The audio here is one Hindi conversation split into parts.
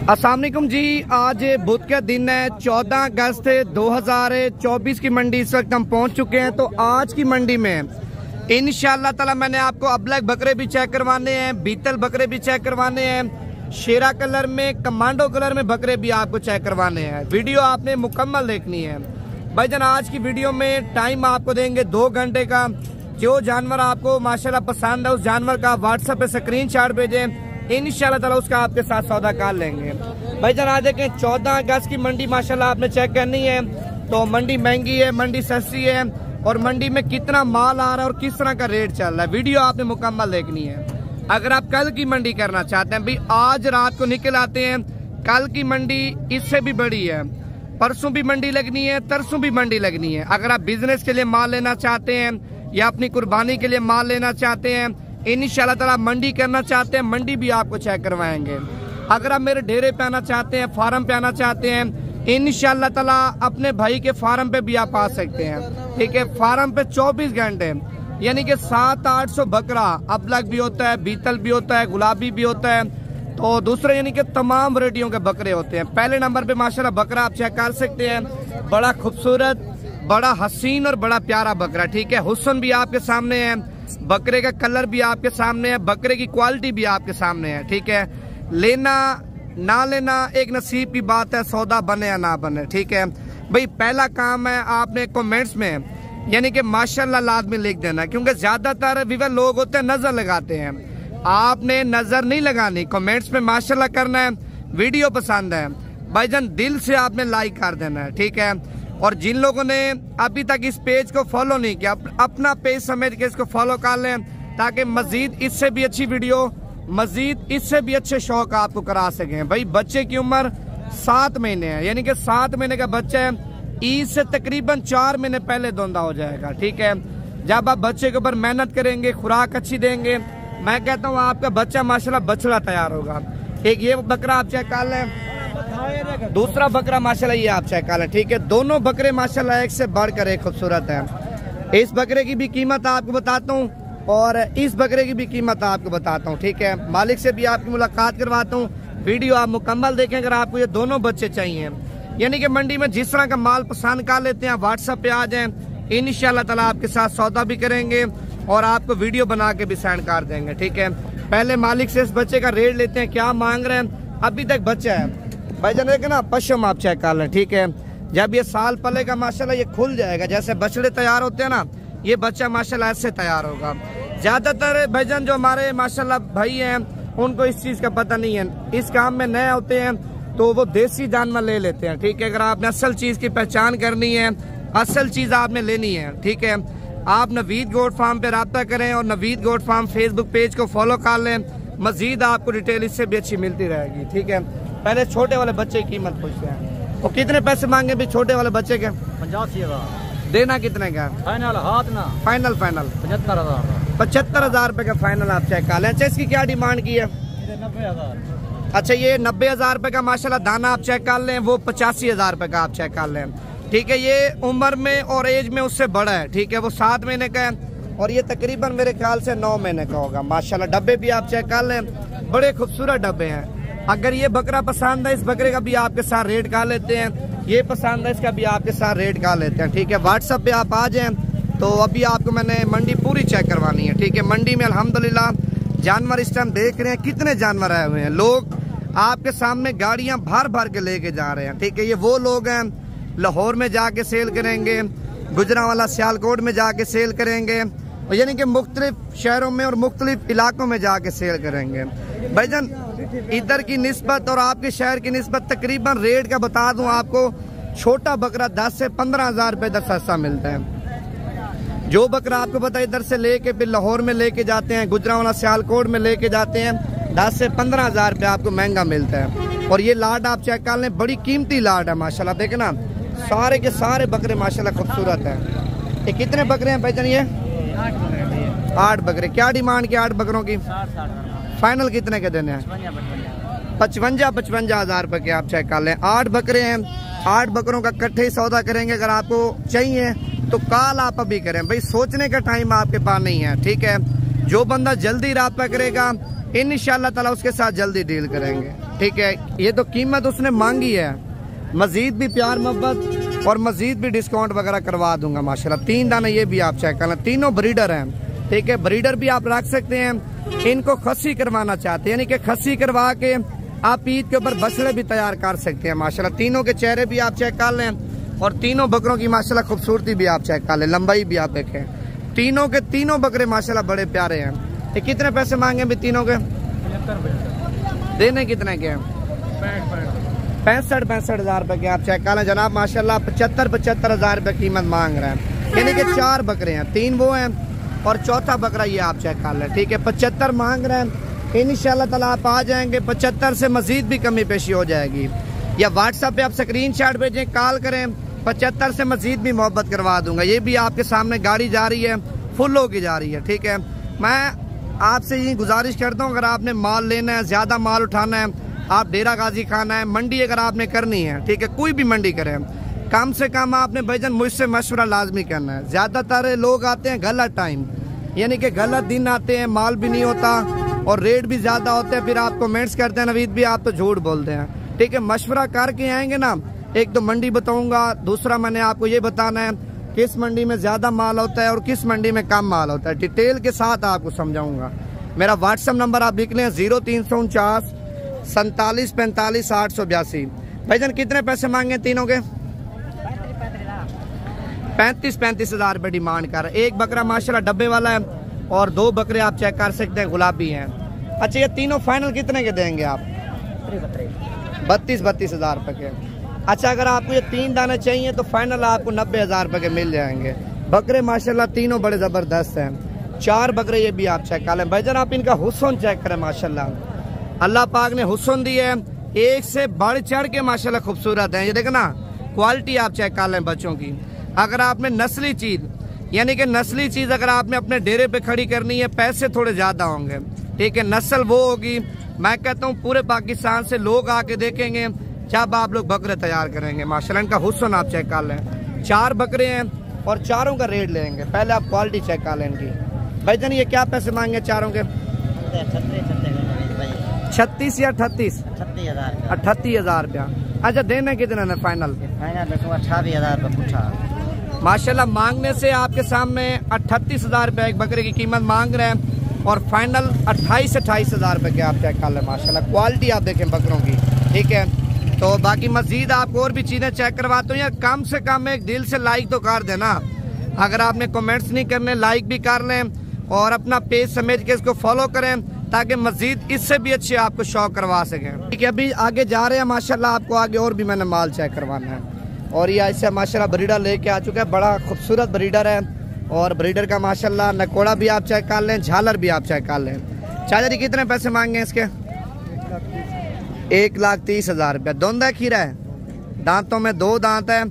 अस्सलाम वालेकुम जी। आज बुध का दिन है, 14 अगस्त 2024 की मंडी इस वक्त हम पहुंच चुके हैं। तो आज की मंडी में इंशाअल्लाह ताला मैंने आपको अबलग बकरे भी चेक करवाने हैं, बीतल बकरे भी चेक करवाने हैं, शेरा कलर में, कमांडो कलर में बकरे भी आपको चेक करवाने हैं। वीडियो आपने मुकम्मल देखनी है भाईजान। आज की वीडियो में टाइम आपको देंगे 2 घंटे का। जो जानवर आपको माशाल्लाह पसंद है उस जानवर का व्हाट्सएप पे स्क्रीनशॉट भेजें, इंशाल्लाह ताला उसका आपके साथ सौदा कर लेंगे। भाईजान आज देखें 14 अगस्त की मंडी माशाल्लाह आपने चेक करनी है। तो मंडी महंगी है, मंडी सस्ती है और मंडी में कितना माल आ रहा है और किस तरह का रेट चल रहा है, वीडियो आपने मुकम्मल देखनी है। अगर आप कल की मंडी करना चाहते हैं, भाई आज रात को निकल आते हैं, कल की मंडी इससे भी बड़ी है, परसों भी मंडी लगनी है, तरसों भी मंडी लगनी है। अगर आप बिजनेस के लिए माल लेना चाहते हैं या अपनी कुर्बानी के लिए माल लेना चाहते हैं, इंशाल्लाह ताला मंडी करना चाहते हैं, मंडी भी आपको चेक करवाएंगे। अगर आप मेरे डेरे पे आना चाहते हैं, फार्म पे आना चाहते हैं, इंशाल्लाह ताला अपने भाई के फार्म पे भी आप आ सकते हैं। ठीक है, फार्म पे 24 घंटे यानी कि 700-800 बकरा अबलग भी होता है, बीतल भी होता है, गुलाबी भी होता है, तो दूसरे यानी कि तमाम वैरायटियों के बकरे होते हैं। पहले नंबर पे माशाल्लाह बकरा आप चेक कर सकते हैं, बड़ा खूबसूरत, बड़ा हसीन और बड़ा प्यारा बकरा। ठीक है, हुस्न भी आपके सामने है, बकरे का कलर भी आपके सामने है, बकरे की क्वालिटी भी आपके सामने है। ठीक है, लेना ना लेना एक नसीब की बात है, सौदा बने या ना बने। ठीक है भाई, पहला काम है आपने कमेंट्स में यानी कि माशाल्लाह लाजमी लिख देना, क्योंकि ज्यादातर विवर लोग होते हैं नजर लगाते हैं। आपने नजर नहीं लगानी, कमेंट्स में माशाल्लाह करना है। वीडियो पसंद है भाईजान दिल से आपने लाइक कर देना है। ठीक है, और जिन लोगों ने अभी तक इस पेज को फॉलो नहीं किया, अपना पेज समझ के इसको फॉलो कर लें, ताकि मजीद इससे भी अच्छी वीडियो, मजीद इससे भी अच्छे शौक आपको करा सकें। भाई बच्चे की उम्र 7 महीने है, यानी कि 7 महीने का बच्चा है, ईद से तकरीबन 4 महीने पहले दोंदा हो जाएगा। ठीक है, जब आप बच्चे के ऊपर मेहनत करेंगे, खुराक अच्छी देंगे, मैं कहता हूँ आपका बच्चा माशाल्लाह बछड़ा तैयार होगा। एक ये बकरा आप चेक कर लें, दूसरा बकरा माशाल्लाह ये आप चेक कर लें। ठीक है, दोनों बकरे माशाल्लाह एक से बढ़कर एक खूबसूरत है। इस बकरे की भी कीमत आपको बताता हूँ और इस बकरे की भी कीमत आपको बताता हूँ। ठीक है, मालिक से भी आपकी मुलाकात करवाता हूँ, वीडियो आप मुकम्मल देखें। अगर आपको ये दोनों बच्चे चाहिए, यानी कि मंडी में जिस तरह का माल पसंद कर लेते हैं, व्हाट्सएप पे आ जाएं, इंशाल्लाह ताला आपके साथ सौदा भी करेंगे और आपको वीडियो बना के भी सेंड कर देंगे। ठीक है, पहले मालिक से इस बच्चे का रेट लेते हैं, क्या मांग रहे हैं। अभी तक बच्चा है भाईजान, देखे ना पश्चिम आप चेक कर लें। ठीक है, जब ये साल पलेगा माशाल्लाह ये खुल जाएगा, जैसे बछड़े तैयार होते हैं ना, ये बच्चा माशाल्लाह ऐसे तैयार होगा। ज्यादातर भाईजान जो हमारे माशाल्लाह भाई हैं उनको इस चीज का पता नहीं है, इस काम में नए होते हैं तो वो देसी जानवर ले लेते हैं। ठीक है, अगर आपने असल चीज की पहचान करनी है, असल चीज आपने लेनी है, ठीक है, आप नवीद गोट फार्म पे रब्ता करें और Naveed goat farm Facebook page को फॉलो कर लें, मजीद आपको डिटेल इससे भी अच्छी मिलती रहेगी। ठीक है, पहले छोटे वाले बच्चे की कीमत पूछते हैं, और कितने पैसे मांगे भी छोटे वाले बच्चे के? 85,000। देना कितने का? फाइनल हाथ ना, फाइनल 75,000। 75,000 रुपए का फाइनल आप चेक कर लें। अच्छा, इसकी क्या डिमांड की है? 90,000। अच्छा, ये 90,000 रुपए का माशाल्लाह दाना आप चेक कर लें, वो 85,000 रुपए का आप चेक कर लें। ठीक है, ये उम्र में और एज में उससे बड़ा है। ठीक है, वो 7 महीने का है और ये तकरीबन मेरे ख्याल से 9 महीने का होगा। माशाल्लाह डब्बे भी आप चेक कर लें, बड़े खूबसूरत डब्बे हैं। अगर ये बकरा पसंद है, इस बकरे का भी आपके साथ रेट कर लेते हैं, ये पसंद है, इसका भी आपके साथ रेट कर लेते हैं। ठीक है, व्हाट्सएप पे आप आ जाएं। तो अभी आपको मैंने मंडी पूरी चेक करवानी है। ठीक है, मंडी में अल्हम्दुलिल्लाह जानवर इस टाइम देख रहे हैं, कितने जानवर आए हुए हैं, लोग आपके सामने गाड़ियां भर भर के लेके जा रहे हैं। ठीक है, ये वो लोग हैं लाहौर में जाके सेल करेंगे, गुजरांवाला सियालकोट में जाके सेल करेंगे, और यानी कि मुख्तलिफ शहरों में और मुख्तलिफ इलाकों में जाके सेल करेंगे। भाईजान इधर की निस्बत और आपके शहर की निस्बत तकरीबन रेट का बता दूं आपको, छोटा बकरा 10 से 15,000 रुपए तक सस्ता मिलता है। जो बकरा आपको पता है इधर से लेके फिर लाहौर में लेके जाते हैं, गुजरांवाला सियालकोट में लेके जाते हैं, 10 से 15,000 रुपये आपको महंगा मिलता है। और ये लाड आप चेक कर लें, बड़ी कीमती लाड है माशाल्लाह। देखे ना, सारे के सारे बकरे माशाल्लाह खूबसूरत है। ये कितने बकरे हैं भाईजान? ये 8 बकरे। क्या डिमांड की 8 बकरों की? 60,000। फाइनल कितने के देने हैं? 55,000 रुपए के आप चेक कर लें। 8 बकरे हैं, 8 बकरों का इकट्ठे ही सौदा करेंगे। अगर आपको चाहिए तो कॉल आप अभी करें, भाई सोचने का टाइम आपके पास नहीं है। ठीक है, जो बंदा जल्दी राब्ता करेगा इंशाल्लाह ताला उसके साथ जल्दी डील करेंगे। ठीक है, ये तो कीमत उसने मांगी है, मजीद भी प्यार मोहब्बत और मजीद भी डिस्काउंट वगैरह करवा दूंगा माशाल्लाह। 3 दाने ये भी आप चेक करना, तीनों ब्रीडर हैं। ठीक है, ब्रीडर भी आप रख सकते हैं। इनको खस्सी करवाना चाहते हैं, यानी कि खस्सी करवा के आप ईद के ऊपर बछड़े भी तैयार कर सकते हैं माशाल्लाह। तीनों के चेहरे भी आप चेक कर लें और तीनों बकरों की माशाल्लाह खूबसूरती भी आप चेक कर लें, लंबाई भी आप देखें। तीनों के तीनों बकरे माशाल्लाह बड़े प्यारे हैं। ये कितने पैसे मांगे भी तीनों के? 75 देने कितने के? 65 हज़ार रुपए के आप चेक कर लें जनाब माशाल्लाह। 75 हज़ार रुपए कीमत मांग रहे हैं, यानी कि 4 बकरे हैं, 3 वो हैं और चौथा बकरा ये आप चेक कर लें। ठीक है, 75 मांग रहे हैं। इंशाल्लाह ताला आप आ जाएंगे, 75 से मजीद भी कमी पेशी हो जाएगी। या व्हाट्सएप पे आप स्क्रीनशॉट भेजें, कॉल करें, 75 से मजीद भी मोहब्बत करवा दूंगा। ये भी आपके सामने गाड़ी जा रही है, फुल होके जा रही है। ठीक है, मैं आपसे यही गुजारिश करता हूँ, अगर आपने माल लेना है, ज्यादा माल उठाना है, आप डेरा गाजी खाना है, मंडी अगर आपने करनी है, ठीक है, कोई भी मंडी करें, कम से कम आपने भाईजान मुझसे मशवरा लाजमी करना है। ज्यादातर लोग आते हैं गलत टाइम, यानी कि गलत दिन आते हैं, माल भी नहीं होता और रेट भी ज्यादा होते हैं, फिर आप कमेंट्स करते हैं नवीद भी आप तो झूठ बोलते हैं। ठीक है, मशवरा करके आएंगे ना, एक तो मंडी बताऊंगा, दूसरा मैंने आपको ये बताना है किस मंडी में ज्यादा माल होता है और किस मंडी में कम माल होता है, डिटेल के साथ आपको समझाऊंगा। मेरा व्हाट्सएप नंबर आप लिख लें 0349 47 45 882। भाईजान कितने पैसे मांगे तीनों के? 35 हज़ार रुपए डिमांड कर रहे। एक बकरा माशाल्लाह डब्बे वाला है और 2 बकरे आप चेक कर सकते हैं गुलाबी हैं। अच्छा, ये तीनों फाइनल कितने के देंगे आप? 32 हज़ार रुपए के। अच्छा, अगर आपको ये 3 दाने चाहिए तो फाइनल आपको 90 हज़ार रुपए के मिल जाएंगे। बकरे माशाल्लाह तीनों बड़े जबरदस्त हैं। 4 बकरे ये भी आप चेक कर लें। भाईजान आप इनका हुस्न चेक करें माशाल्लाह, अल्लाह पाक ने हुस्न दी है, एक से बढ़ चढ़ के माशाल्लाह खूबसूरत है। ये देखो ना, क्वालिटी आप चेक कर लें बच्चों की। अगर आपने नस्ली चीज, यानी कि नस्ली चीज अगर आपने अपने डेरे पे खड़ी करनी है, पैसे थोड़े ज्यादा होंगे। ठीक है, नस्ल वो होगी, मैं कहता हूँ पूरे पाकिस्तान से लोग आके देखेंगे जब आप लोग बकरे तैयार करेंगे माशाल्लाह। इनका हुस्न आप चेक कर लें। 4 बकरे हैं और चारों का रेट लेंगे, पहले आप क्वालिटी चेक कर लें इनकी। भाईजान ये क्या पैसे मांगे चारों के? 36 या 38? 38 हज़ार रुपया। अच्छा, देने कितने ने फाइनल? 28 हज़ार रुपये माशाल्लाह। मांगने से आपके सामने 38 हज़ार रुपये एक बकरे की कीमत मांग रहे हैं और फाइनल 28 हज़ार रुपये के आप चेक कर लें माशाल्लाह। क्वालिटी आप देखें बकरों की। ठीक है, तो बाकी मजीद आपको और भी चीज़ें चेक करवाते हूँ। यार कम से कम एक दिल से लाइक तो कर देना। अगर आपने कमेंट्स नहीं करने, लाइक भी कर लें और अपना पेज समझ के इसको फॉलो करें ताकि मजीद इससे भी अच्छे आपको शौक करवा सकें। ठीक है, अभी आगे जा रहे हैं माशाल्लाह, आपको आगे और भी मैंने माल चेक करवाना है। और ये ऐसे माशाल्लाह ब्रीडर लेके आ चुका है, बड़ा खूबसूरत ब्रीडर है और ब्रीडर का माशाल्लाह नकोड़ा भी आप चेक कर लें, झालर भी आप चेक कर लें। चाचा जी कितने पैसे मांगे इसके? 1,30,000 रुपया। दोंदा खीरा है, दांतों में 2 दांत है,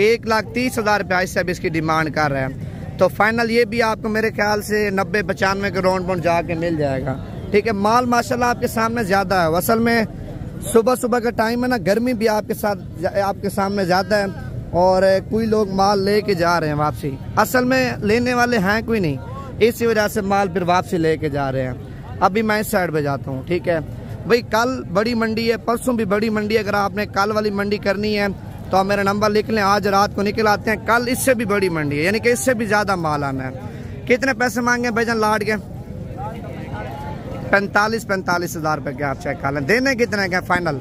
1,30,000 रुपया इससे अब इसकी डिमांड कर रहे हैं। तो फाइनल ये भी आपको मेरे ख्याल से 90-95 के राउंड पर जाके मिल जाएगा। ठीक है, माल माशाल्लाह आपके सामने ज्यादा है। असल में सुबह का टाइम है ना, गर्मी भी आपके सामने ज्यादा है और कोई लोग माल लेके जा रहे हैं वापसी। असल में लेने वाले हैं कोई नहीं, इसी वजह से माल फिर वापसी लेके जा रहे हैं। अभी मैं इस साइड पे जाता हूँ। ठीक है भाई, कल बड़ी मंडी है, परसों भी बड़ी मंडी है। अगर आपने कल वाली मंडी करनी है तो आप मेरा नंबर लिख लें, आज रात को निकल आते हैं। कल इससे भी बड़ी मंडी है, यानी कि इससे भी ज्यादा माल आना है। कितने पैसे मांगे भाईजान लाड के? 45 हज़ार रुपए के आप चेक कर लें। देने कितने के फाइनल?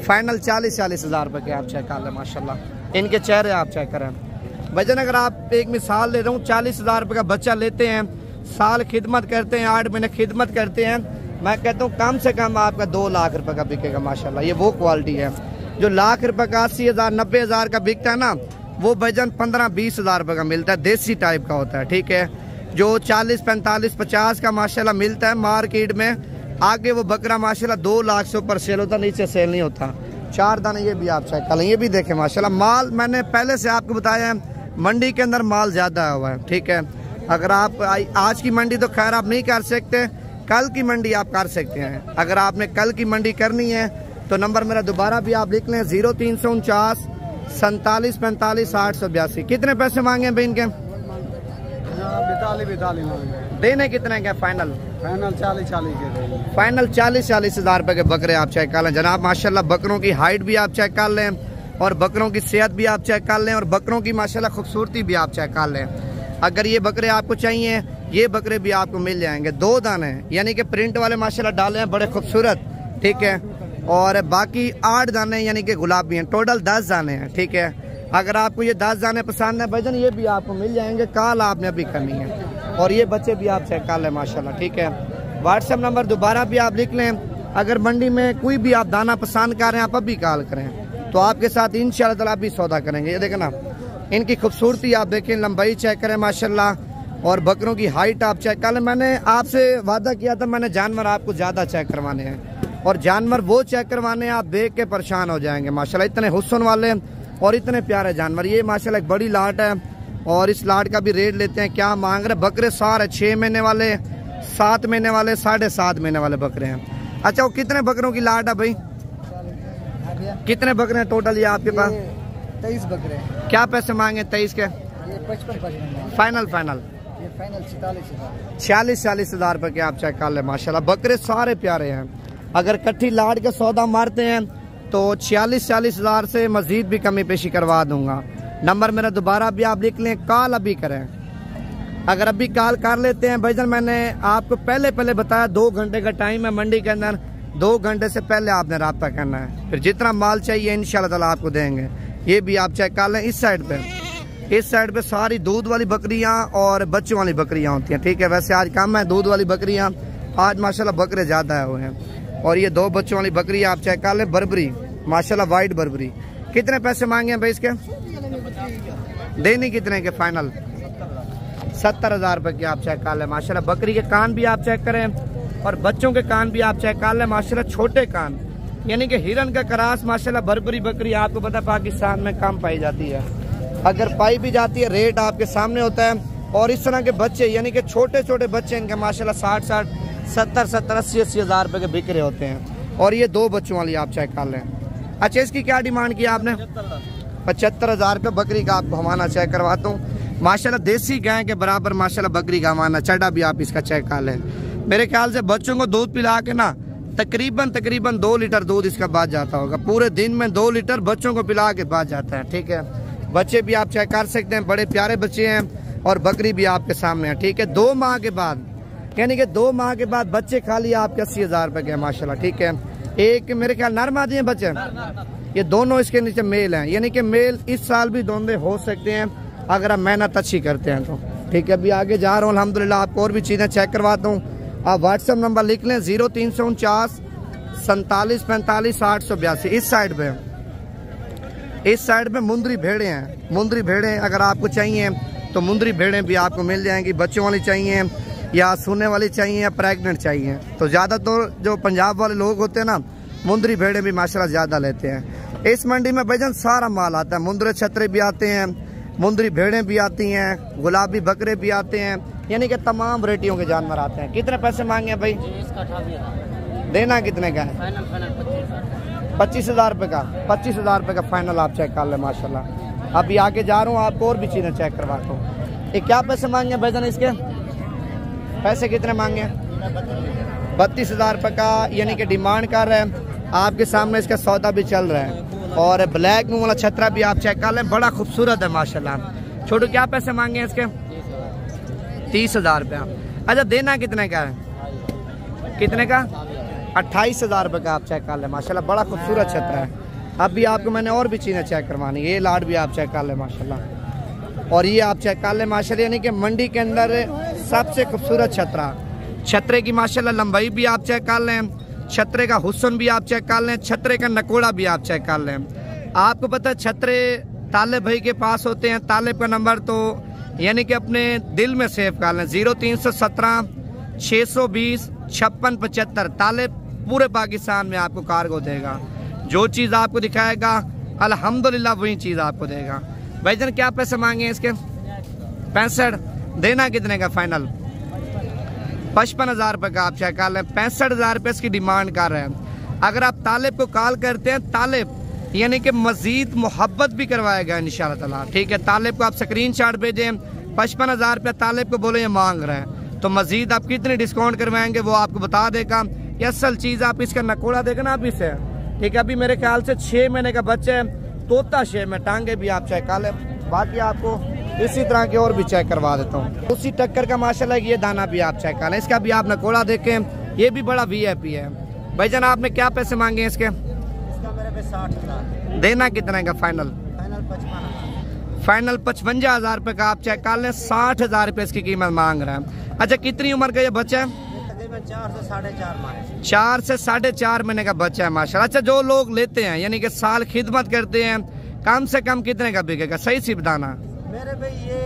40 हज़ार रुपए के आप चेक कर लें माशाल्लाह। इनके चेहरे आप चेक करें भाईजान। अगर आप एक मिसाल ले रहा हूँ, 40 हज़ार रुपए का बच्चा लेते हैं, साल खिदमत करते हैं, 8 महीने खिदमत करते हैं, मैं कहता हूँ कम से कम आपका 2 लाख रुपए का बिकेगा माशाल्लाह। ये वो क्वालिटी है जो लाख रुपए का 80 हज़ार 90 हज़ार का बिकता है ना, वो भाईजान 15-20 हज़ार रुपए का मिलता है, देसी टाइप का होता है। ठीक है, जो 40, 45, 50 का माशाल्लाह मिलता है मार्केट में, आगे वो बकरा माशाल्लाह 2 लाख से ऊपर सेल होता, नीचे सेल नहीं होता। 4 दाने ये भी आप चेक कर लें, ये भी देखें माशाल्लाह। माल मैंने पहले से आपको बताया है, मंडी के अंदर माल ज्यादा हुआ है। ठीक है, अगर आप आज की मंडी तो खैर आप नहीं कर सकते, कल की मंडी आप कर सकते हैं। अगर आपने कल की मंडी करनी है तो नंबर मेरा दोबारा भी आप लिख लें 0349 47 45 882। कितने पैसे मांगे भाई इनके? 42 मांगे। देने कितने के फाइनल? फाइनल 40 के देंगे। फाइनल 40 हज़ार रुपए के बकरे आप चेक कर लें जनाब। माशाल्लाह बकरों की हाइट भी आप चेक कर लें और बकरों की सेहत भी आप चेक कर लें और बकरों की माशाल्लाह खूबसूरती भी आप चेक कर लें। अगर ये बकरे आपको चाहिए, ये बकरे भी आपको मिल जाएंगे। 2 दाने यानी कि प्रिंट वाले माशाल्लाह डाले हैं, बड़े खूबसूरत, ठीक है। और बाकी 8 दाने यानी कि गुलाबी हैं। टोटल 10 दाने हैं, ठीक है। अगर आपको ये 10 दाने पसंद है भाईजान, ये भी आपको मिल जाएंगे। कॉल आपने अभी करनी है और ये बच्चे भी आप चेक कर लें माशाल्लाह, ठीक है। व्हाट्सएप नंबर दोबारा भी आप लिख लें। अगर मंडी में कोई भी आप दाना पसंद कर रहे हैं, आप अभी कॉल करें तो आपके साथ इंशाल्लाह ताला भी सौदा करेंगे। ये देखें ना, इनकी खूबसूरती आप देखें, लंबाई चेक करें माशाल्लाह और बकरों की हाइट आप चेक कर लें। मैंने आपसे वादा किया था, मैंने जानवर आपको ज़्यादा चेक करवाने हैं और जानवर वो चेक करवाने हैं आप देख के परेशान हो जाएंगे माशाल्लाह। इतने हुस्न वाले और इतने प्यारे जानवर। ये माशाल्लाह एक बड़ी लाट है और इस लाट का भी रेट लेते हैं। क्या मांग रहे बकरे? सारे 6 महीने वाले, 7 महीने वाले, 7.5 महीने वाले बकरे हैं। अच्छा, वो कितने बकरों की लाट है भाई? कितने बकरे हैं टोटल ये आपके पास? 23 बकरे। क्या पैसे मांगे 23 के? ये 55 फाइनल ये फाइनल 46 40 हज़ार रुपए के आप चेक कर ले माशाल्लाह। बकरे सारे प्यारे हैं। अगर कट्ठी लाट के सौदा मारते हैं तो 40 हज़ार से मजीद भी कमी पेशी करवा दूंगा। नंबर मेरा दोबारा भी आप लिख लें, कॉल अभी करें। अगर अभी कॉल कर लेते हैं भाईजान, मैंने आपको पहले बताया 2 घंटे का टाइम है मंडी के अंदर। 2 घंटे से पहले आपने रब्ता करना है, फिर जितना माल चाहिए इंशाल्लाह ताला आपको देंगे। ये भी आप चेक कर लें। इस साइड पे सारी दूध वाली बकरियां और बच्चों वाली बकरियां होती हैं, ठीक है। वैसे आज कम है दूध वाली बकरियां, आज माशाल्लाह बकरे ज्यादा हुए हैं। और ये 2 बच्चों वाली बकरी आप चेक कर लें, बर्बरी माशाल्लाह, वाइट बर्बरी। कितने पैसे मांगे हैं भाई इसके? देने कितने के फाइनल? 70 हज़ार रुपए की आप चेक कर लें माशाल्लाह। बकरी के कान भी आप चेक करें और बच्चों के कान भी आप चेक कर लें माशाल्लाह। छोटे कान यानी कि हिरन का क्रास माशाल्लाह। बर्बरी बकरी आपको पता पाकिस्तान में कम पाई जाती है, अगर पाई भी जाती है रेट आपके सामने होता है। और इस तरह के बच्चे यानी कि छोटे छोटे बच्चे इनके माशाल्लाह 60 70 80 हज़ार रुपए के बिक रहे होते हैं। और ये 2 बच्चों वाली आप चेक कर लें। अच्छा, इसकी क्या डिमांड किया आपने? 75 हज़ार रुपये बकरी का आपको हमारा चेक करवाता हूँ माशाल्लाह। देसी गाय के बराबर माशाल्लाह बकरी का हमारा चढ़ा भी आप इसका चेक कर लें। मेरे ख्याल से बच्चों को दूध पिला के ना तकरीबन 2 लीटर दूध इसका बच जाता होगा। पूरे दिन में 2 लीटर बच्चों को पिला के बच जाता है, ठीक है। बच्चे भी आप चेक कर सकते हैं, बड़े प्यारे बच्चे हैं और बकरी भी आपके सामने है, ठीक है। 2 माह के बाद यानी कि 2 माह के बाद बच्चे खाली आपके 80 हज़ार रुपए के माशाल्लाह, ठीक है। एक मेरे ख्याल नर मादी हैं बच्चे, ये दोनों इसके नीचे मेल हैं, यानी कि मेल इस साल भी दोनों हो सकते हैं अगर आप मेहनत अच्छी करते हैं तो, ठीक है। अभी आगे जा रहा हूँ अल्हम्दुलिल्लाह, आपको और भी चीज़ें चेक करवाता हूँ। आप व्हाट्सएप नंबर लिख लें 0349 47 45 882। इस साइड पे मुंदरी भेड़े हैं, मुंदरी भेड़े अगर आपको चाहिए तो मुंदरी भेड़ें भी आपको मिल जाएंगी। बच्चों वाली चाहिए या सोने वाली चाहिए या प्रेग्नेंट चाहिए, तो ज़्यादातर जो पंजाब वाले लोग होते हैं ना, मुंदरी भेड़ें भी माशाल्लाह ज़्यादा लेते हैं। इस मंडी में भाईजान सारा माल आता है। मुंदरे छतरे भी आते हैं, मुंदरी भेड़ें भी आती हैं, गुलाबी बकरे भी आते हैं, यानी कि तमाम वैरायटियों के जानवर आते हैं। कितने पैसे मांगे हैं भाई? देना कितने का है? 25 हज़ार रुपये का। 25 हज़ार रुपये का फाइनल आप चेक कर ले माशाल्लाह। अभी आगे जा रहा हूँ, आपको और भी चीज़ें चेक करवाता हूँ। ये क्या पैसे मांगे हैं भाईजान? इसके पैसे कितने मांगे हैं? 32 हज़ार रुपये का यानी कि डिमांड कर रहे हैं। आपके सामने इसका सौदा भी चल रहा है। और ब्लैक में वाला छतरा भी आप चेक कर लें, बड़ा खूबसूरत है माशाल्लाह। छोटू क्या पैसे मांगे हैं इसके? 30 हज़ार रुपया। अच्छा, देना कितने का है? कितने का? 28 हज़ार रुपये का आप चेक कर लें माशाल्लाह। बड़ा खूबसूरत छतरा है। अभी आपको मैंने और भी चीज़ें चेक करवानी है। ये लाट भी आप चेक कर लें माशाल्लाह, और ये आप चेक कर लें माशाल्लाह, यानी कि मंडी के अंदर सबसे खूबसूरत छतरा। छतरे की माशाल्लाह लंबाई भी आप चेक कर लें, छतरे का हुस्न भी आप चेक कर लें, छतरे का नकोड़ा भी आप चेक कर लें। आपको पता है छतरे तालिब भाई के पास होते हैं। तालिब का नंबर तो यानी कि अपने दिल में सेव कर लें, 0317 620 56 75। तालिब पूरे पाकिस्तान में आपको कार्गो देगा। जो चीज़ आपको दिखाएगा अल्हम्दुलिल्लाह वही चीज़ आपको देगा। भाईजान क्या पैसे मांगे इसके? 65। देना कितने का फाइनल? 55 हज़ार रुपये का आप चेक कर लें। 65 हज़ार रुपये इसकी डिमांड कर रहे हैं। अगर आप तालिब को कॉल करते हैं, तालिब यानी कि मजीद मोहब्बत भी करवाएगा इंशाल्लाह ताला, ठीक है। तालिब को आप स्क्रीनशॉट भेजें, 55 हज़ार रुपये तालिब को बोले ये मांग रहे हैं। तो मजीद आप कितने डिस्काउंट करवाएंगे वो आपको बता देगा। ये असल चीज़ आप इसका नकोड़ा देगा ना आप इसे, ठीक है। अभी मेरे ख्याल से 6 महीने का बच्चा है, तोता शेप में, टांगे भी आप चेक कर लें। बाकी आपको इसी तरह के और भी चेक करवा देता हूँ। उसी टक्कर का माशाल्लाह ये दाना भी आप चेक कर लें, इसका भी आप नकोड़ा देखें, ये भी बड़ा VIP है। भाईजान आपने क्या पैसे मांगे हैं इसके? इसका मेरे पे 60,000। देना कितने का फाइनल? फाइनल 55,000 रुपये का आप चेक कर लें। 60,000 रुपये इसकी कीमत मांग रहे हैं। अच्छा कितनी उम्र का ये बच्चा है? 4 से 4.5 माह। 4 से 4.5 महीने का बच्चा है माशाल्लाह। अच्छा जो लोग लेते हैं यानी कि साल खिदमत करते हैं, कम से कम कितने का बिकेगा? सही सी बताना। मेरे पे ये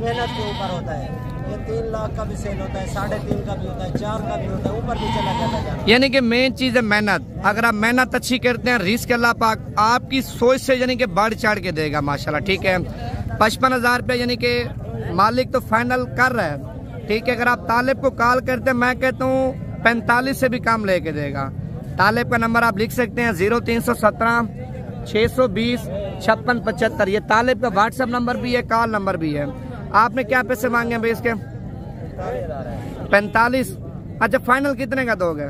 मेहनत के ऊपर होता है, ये 3 लाख का भी सेल होता है, 3.5 का भी होता है, 4 का भी होता है, ऊपर भी चला जाता है। यानी कि मेन चीज है मेहनत। अगर आप मेहनत अच्छी करते हैं, रिस्क अल्लाह पाक आपकी सोच से यानी कि बढ़ चढ़ के देगा माशाल्लाह, ठीक है। 55,000 रुपये यानी कि मालिक तो फाइनल कर रहा है, ठीक है। अगर आप तालिब को कॉल करते हैं, मैं कहता हूँ 45 से भी कम लेके देगा। तालिब का नंबर आप लिख सकते हैं 0317 620 5675। ये तालिब का व्हाट्सएप नंबर भी है, कॉल नंबर भी है। आपने क्या पैसे मांगे हैं भाई इसके? 45। अच्छा फाइनल कितने का दोगे?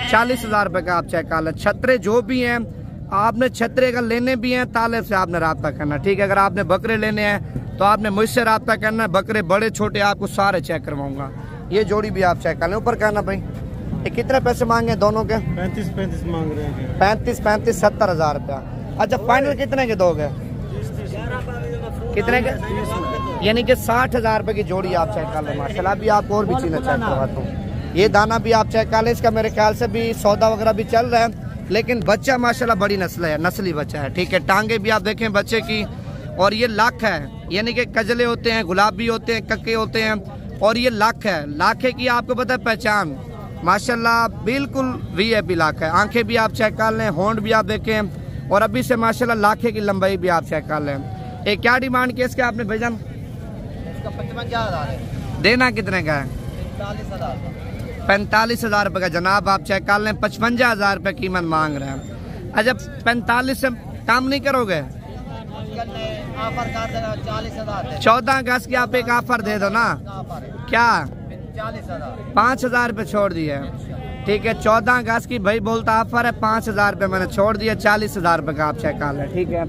40,000 रुपये का आप चेक कर लें। छतरे जो भी हैं आपने, छतरे अगर लेने भी हैं तालिब से आपने रब्ता करना, ठीक है। अगर आपने बकरे लेने हैं तो आपने मुझसे रब्ता करना है। बकरे बड़े छोटे आपको सारे चेक करवाऊंगा। ये जोड़ी भी आप चेक कर लें। ऊपर करना भाई। ये कितने पैसे मांगे दोनों के? 35 मांग रहे हैं। 35 70,000 रुपया। अच्छा फाइनल कितने के दोगे? कितने के? यानी कि 60,000 रुपये की जोड़ी आप चेक कर लें माशाल्लाह। अभी आपको और भी चीज़ें चेक करवाता हूँ। ये दाना भी आप चेक कर लें। इसका मेरे ख्याल से भी सौदा वगैरह भी चल रहा है, लेकिन बच्चा माशाल्लाह बड़ी नस्ल है, नस्ली बच्चा है, ठीक है। टांगे भी आप देखें बच्चे की, और ये लाख है, यानी कि कजले होते हैं, गुलाबी होते हैं, कक्के होते हैं, और ये लाख है। लाखे की आपको पता है पहचान माशाल्लाह बिल्कुल VIP लाख है। आंखें भी आप चेक कर लें, होंठ भी आप देखें, और अभी से माशाल्लाह लाखे की लंबाई भी आप चेक कर लें। एक क्या डिमांड की इसके आपने भेजा? 55,000 है। देना कितने का है? 45,000 रुपये का जनाब आप चेक कर लें। 55,000 रुपये कीमत मांग रहे हैं। अच्छा 45 से कम नहीं करोगे? ऑफर कर देना 40,000। 14 अगस्त की आप एक ऑफर दे दो ना। क्या? 40,000। 5,000 रुपये छोड़ दिए, ठीक है। 14 अगस्त की भाई बोलता ऑफर है, 5,000 रुपये मैंने छोड़ दिया। 40,000 रुपये का आप चेक कर लें, ठीक है।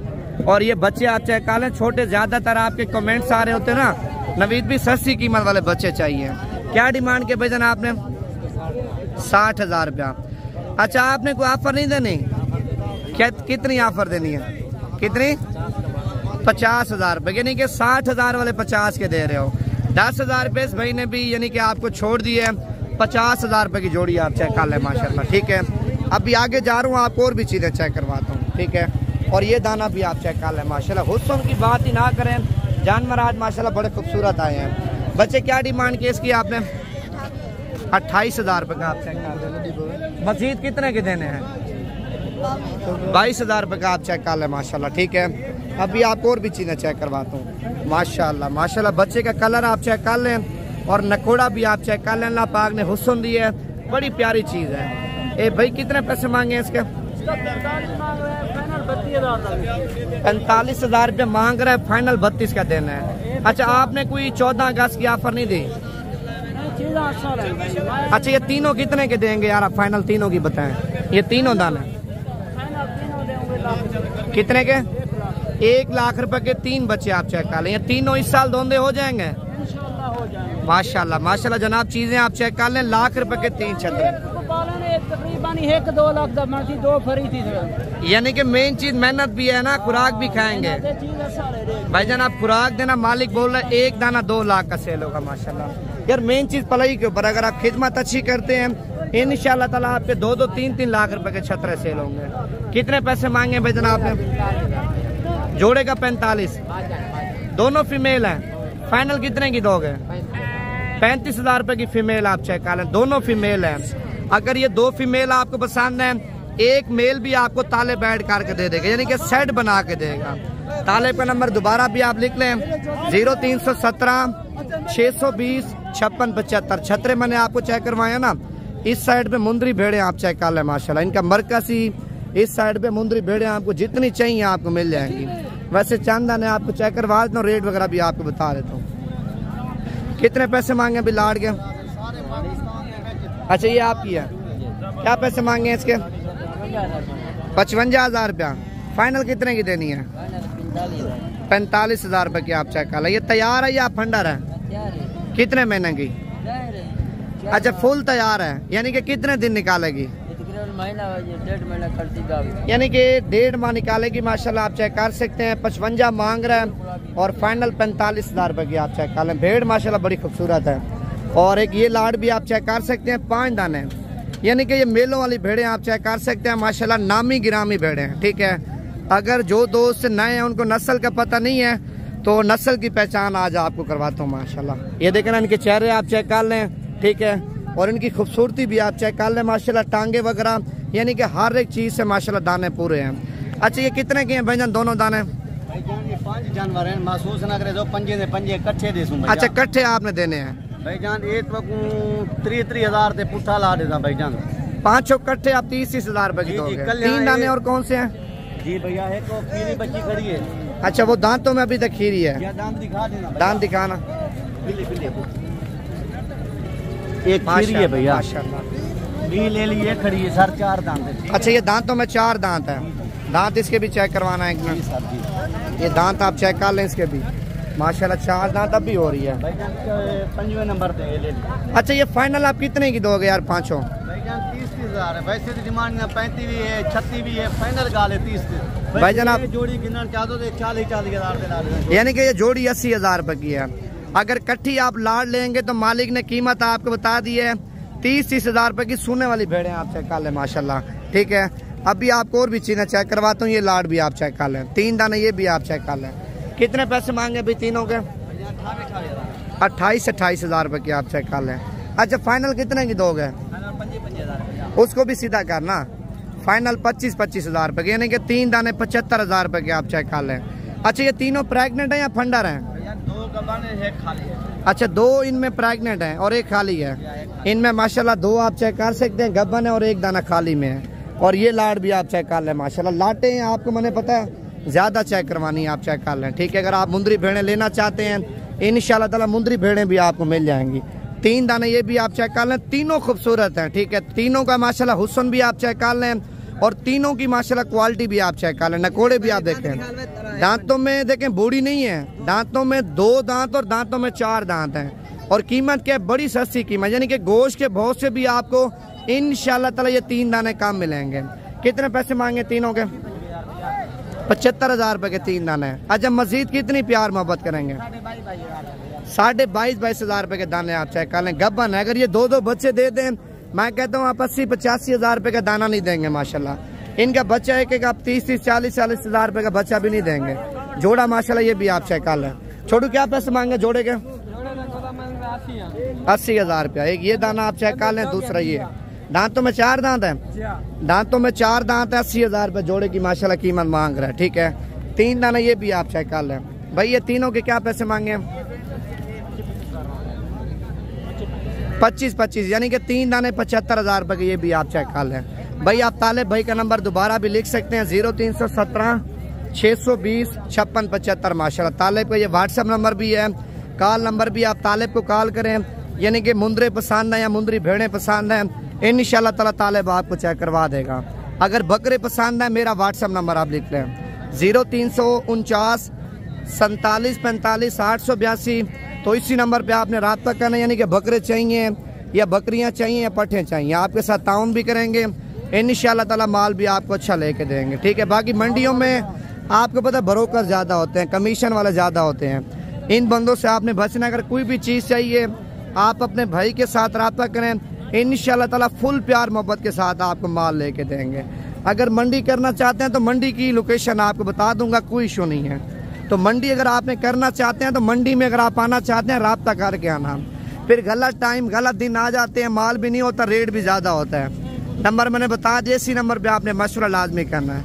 और ये बच्चे आप चेक कर लें छोटे। ज्यादातर आपके कमेंट्स आ रहे होते हैं ना, नवीद भी सस्ती कीमत वाले बच्चे चाहिए। क्या डिमांड के भेजन आपने? 60,000 रुपया। अच्छा आपने कोई ऑफर नहीं देनी? क्या कितनी ऑफर देनी है? कितनी? 50,000 रुपये, यानी कि 60,000 वाले 50 के दे रहे हो। 10,000 रुपये इस भाई ने भी यानी कि आपको छोड़ दिए। 50,000 रुपये की जोड़ी आप चेक कर लें माशाल्लाह, ठीक है। अभी आगे जा रहा हूँ, आपको और भी चीज़ें चेक करवाता हूँ, ठीक है। और ये दाना भी आप चेक कर लें माशाल्लाह। हुस्न की बात ही ना करें, जानवर आज माशाल्लाह बड़े खूबसूरत आए हैं। बच्चे क्या डिमांड की इसकी आपने? 28,000 रुपये का आप चेक कर लें। मजीद कितने के देने हैं? 22,000 रुपये का आप चेक कर लें माशाल्लाह, ठीक है। अभी आपको और भी चीज़ें चेक करवाता हूँ माशाल्लाह। माशाल्लाह बच्चे का कलर आप चेक कर लें, और नकोड़ा भी आप चेक कर लें। अल्लाह पाक ने हुस्न दी है, बड़ी प्यारी चीज़ है। ए भाई कितने पैसे मांगे इसके? 45,000 रुपये मांग रहा है, फाइनल 32 का देना है। अच्छा आपने कोई 14 अगस्त की ऑफर नहीं दी? अच्छा ये तीनों कितने के देंगे यार? आप फाइनल तीनों की बताएं। ये तीनों दाने कितने के? 1 लाख रुपए के 3 बच्चे आप चेक कर लें। ये तीनों इस साल धोंदे हो जाएंगे माशाल्लाह। माशाल्लाह जनाब चीजें आप चेक कर लें। 1 लाख रुपए के 3 छतरे, तकरीबन 1-2 लाख दा मर्जी 2 फरी थी। यानी कि मेन चीज मेहनत भी है ना, खुराक भी खाएंगे भाईजान। आप खुराक देना, मालिक बोल रहा है 1 दाना 2 लाख का सेल होगा माशाल्लाह। यार मेन चीज पलाई के ऊपर, अगर आप खिदमत अच्छी करते हैं इंशाल्लाह ताला आपके 2-2, 3-3 लाख रुपए के छतरे सेल होंगे। कितने पैसे मांगे भाईजान आपने? जोड़े का 45, दोनों फीमेल हैं। फाइनल कितने की दोगे? 35,000 रुपए की फीमेल आप चेक कर लें, दोनों फीमेल हैं। अगर ये 2 फीमेल आपको पसंद है, एक मेल भी आपको ताले बैठ करके दे देगा, यानी कि सेट बना के देगा। ताले का नंबर दोबारा भी आप लिख लें 0317 620 5675। छतरे मैंने आपको चेक करवाया ना, इस साइड पे मुंदरी भेड़े आप चेक कर लें माशाल्लाह। इनका मरकसी इस साइड पे मुंदरी भेड़े आपको जितनी चाहिए आपको मिल जाएंगी। वैसे चंदा ने आपको चेक करवा देता हूँ, रेट वगैरह भी आपको बता देता हूँ। कितने पैसे मांगे अभी लाड़ के? अच्छा ये आपकी है, क्या पैसे मांगे इसके? 55,000 रुपया। फाइनल कितने की देनी है? 45,000 रुपये की आप चेक कर लो। ये तैयार है या फंडर है? कितने महीने की? अच्छा फुल तैयार है, यानी कि कितने दिन निकालेगी? यानी कि 1.5 माह निकालेगी माशाल्लाह। आप चेक कर सकते हैं 55 मांग रहा है और फाइनल 45,000 रुपये की आप चेक कर लें। भेड़ माशाल्लाह बड़ी खूबसूरत है। और एक ये लाड़ भी आप चेक कर सकते हैं, 5 दाने, यानी कि ये मेलों वाली भेड़ें आप चेक कर सकते हैं माशाल्लाह, नामी गिरामी भेड़ें हैं। ठीक है, अगर जो दोस्त नए हैं उनको नस्ल का पता नहीं है तो नस्ल की पहचान आज आपको करवाता हूँ माशाल्लाह। ये देखें ना, इनके चेहरे आप चेक कर लें, ठीक है, और इनकी खूबसूरती भी आप चेक कर लें माशाल्लाह। टांगे वगैरह यानी कि हर एक चीज़ से माशाल्लाह दाने पूरे हैं। अच्छा ये कितने के हैं भाईजान दोनों दाने? 5 जानवर हैं, महसूस ना करे, जो पंजे ने पंजे कट्ठे दे सूं अच्छा कट्ठे आपने देने हैं भाईजान। एक वक्त 30,000 से पुट्ठा ला देता भाईजान। 5 कट्ठे आप 30,000 रुपए की दोगे। 3 दाने और कौन से हैं? जी भैया एक तो खीरी बच्ची खड़ी है। अच्छा वो दांतों में अभी तक खीरी है? दांत दिखा देना, दांत दिखाना। एक खीरी है भैया माशाल्लाह, भी ले लिए खड़ी है सर, 4 दांत है। अच्छा ये दांतों में 4 दांत है। दांत इसके भी चेक करवाना है एक मिनट। ये दांत आप चेक कर लें इसके भी माशाल्लाह, 4 दांत अब भी हो रही है। 5वें नंबर पे ले ली। अच्छा ये फाइनल आप कितने की दोगे यार? 5 भाईजान 30,000 है। वैसे तो डिमांड 35 भी है, 36 भी है, फाइनल गाल है 30। भाईजान आप जोड़ी गिनना चाहते हो तो 40,000 यानी कि ये जोड़ी 80,000 रुपए की है। अगर कट्ठी आप लाड़ लेंगे तो मालिक ने कीमत आपको बता दी है 30,000 रुपए की। सोने वाली भेड़ें आप चेक कर लें माशाल्लाह। ठीक है, अभी आपको और भी चीजें चेक करवाता हूँ। ये लाड़ भी आप चेक कर लें, 3 दाने ये भी आप चेक कर लें। कितने पैसे मांगे अभी तीनों के? 28,000 रुपए की आप चेक कर लें। अच्छा फाइनल कितने की दोगे? उसको भी सीधा करना, फाइनल 25,000 रुपए की, यानी कि 3 दाने 75,000 रुपए के आप चेक कर लें। अच्छा ये तीनों प्रेग्नेंट है या फंडर है? 2 गवाने एक खाली है। अच्छा 2 इनमें प्रेग्नेंट है और एक खाली है। इनमें माशाल्लाह 2 आप चेक कर सकते हैं गब्बन है और एक दाना खाली में है। और ये लाड़ भी आप चेक कर लें माशाल्लाह। लाटे हैं आपको मैंने पता है ज्यादा चेक करवानी है, आप चेक कर लें। ठीक है, अगर आप मुंदरी भेड़ें लेना चाहते हैं इंशाल्लाह ताला मुंदरी भेड़ें भी आपको मिल जाएंगी। 3 दाने ये भी आप चेक कर लें, तीनों खूबसूरत हैं। ठीक है, तीनों का माशाल्लाह हुस्न भी आप चेक कर लें और तीनों की माशाल्लाह क्वालिटी भी आप चेक कर लें। नकोड़े भी आप देखें, दांतों में देखें बूढ़ी नहीं है, दांतों में 2 दांत और दांतों में 4 दांत हैं। और कीमत क्या है? बड़ी सस्ती कीमत, यानी कि गोश्त के बहुत से भी आपको इंशाल्लाह ताला ये 3 दाने कम मिलेंगे। कितने पैसे मांगे तीनों के? 75,000 रुपए के 3 दाने। अच्छा मजीद कितनी प्यार मोहब्बत करेंगे? 22,500 रुपए के दाने आप चेक कर लें। गब्बन है, अगर ये 2 बच्चे दे दें मैं कहता हूँ आप 80-85,000 रुपए का दाना नहीं देंगे माशाल्लाह। इनका बच्चा एक आप 30-40,000 रुपए का बच्चा भी नहीं देंगे। जोड़ा माशाल्लाह ये भी आप चेक कर लें। छोटू क्या पैसे मांगे जोड़े के? 80,000 रुपया। एक ये दाना आप चेक कर लें, दूसरा ये। दांतों में 4 दांत है, दांतों में 4 दांत है। 80,000 रुपये जोड़े की माशाल्लाह कीमत मांग रहा है। ठीक है, 3 दाना ये भी आप चेक कर लें। भाई ये तीनों के क्या पैसे मांगे? 25-25, यानी कि 3 दाने 75,000 रुपये के ये भी आप चेक कर लें। भाई आप तालिब भाई का नंबर दोबारा भी लिख सकते हैं 0317 620 56 75 माशाल्लाह। तालिब का ये व्हाट्सएप नंबर भी है, कॉल नंबर भी। आप तालिब को कॉल करें, यानी कि मुंदरे पसंद है या मुंदरी भेड़ें पसंद हैं इंशाल्लाह ताला तालिब आपको चेक करवा देगा। अगर बकरे पसंद है मेरा व्हाट्सएप नंबर आप लिख लें 0349 47 45 882। तो इसी नंबर पे आपने रब्ता करना, यानी कि बकरे चाहिए या बकरियां चाहिए या पट्ठे चाहिए, आपके साथ ताउन भी करेंगे इंशाल्लाह ताला। माल भी आपको अच्छा लेके देंगे। ठीक है, बाकी मंडियों में आपको पता ब्रोकर ज़्यादा होते हैं, कमीशन वाले ज़्यादा होते हैं। इन बंदों से आपने बचना। अगर कोई भी चीज़ चाहिए आप अपने भाई के साथ रब्ता करें, इंशाल्लाह ताला फुल प्यार मोहब्बत के साथ आपको माल लेके देंगे। अगर मंडी करना चाहते हैं तो मंडी की लोकेशन आपको बता दूंगा, कोई इशू नहीं है। तो मंडी अगर आपने करना चाहते हैं तो मंडी में अगर आप आना चाहते हैं रब्ता करके आना। फिर गलत टाइम गलत दिन आ जाते हैं, माल भी नहीं होता, रेट भी ज़्यादा होता है। नंबर मैंने बता दिया, इसी नंबर पर आपने मशवरा लाजमी करना है।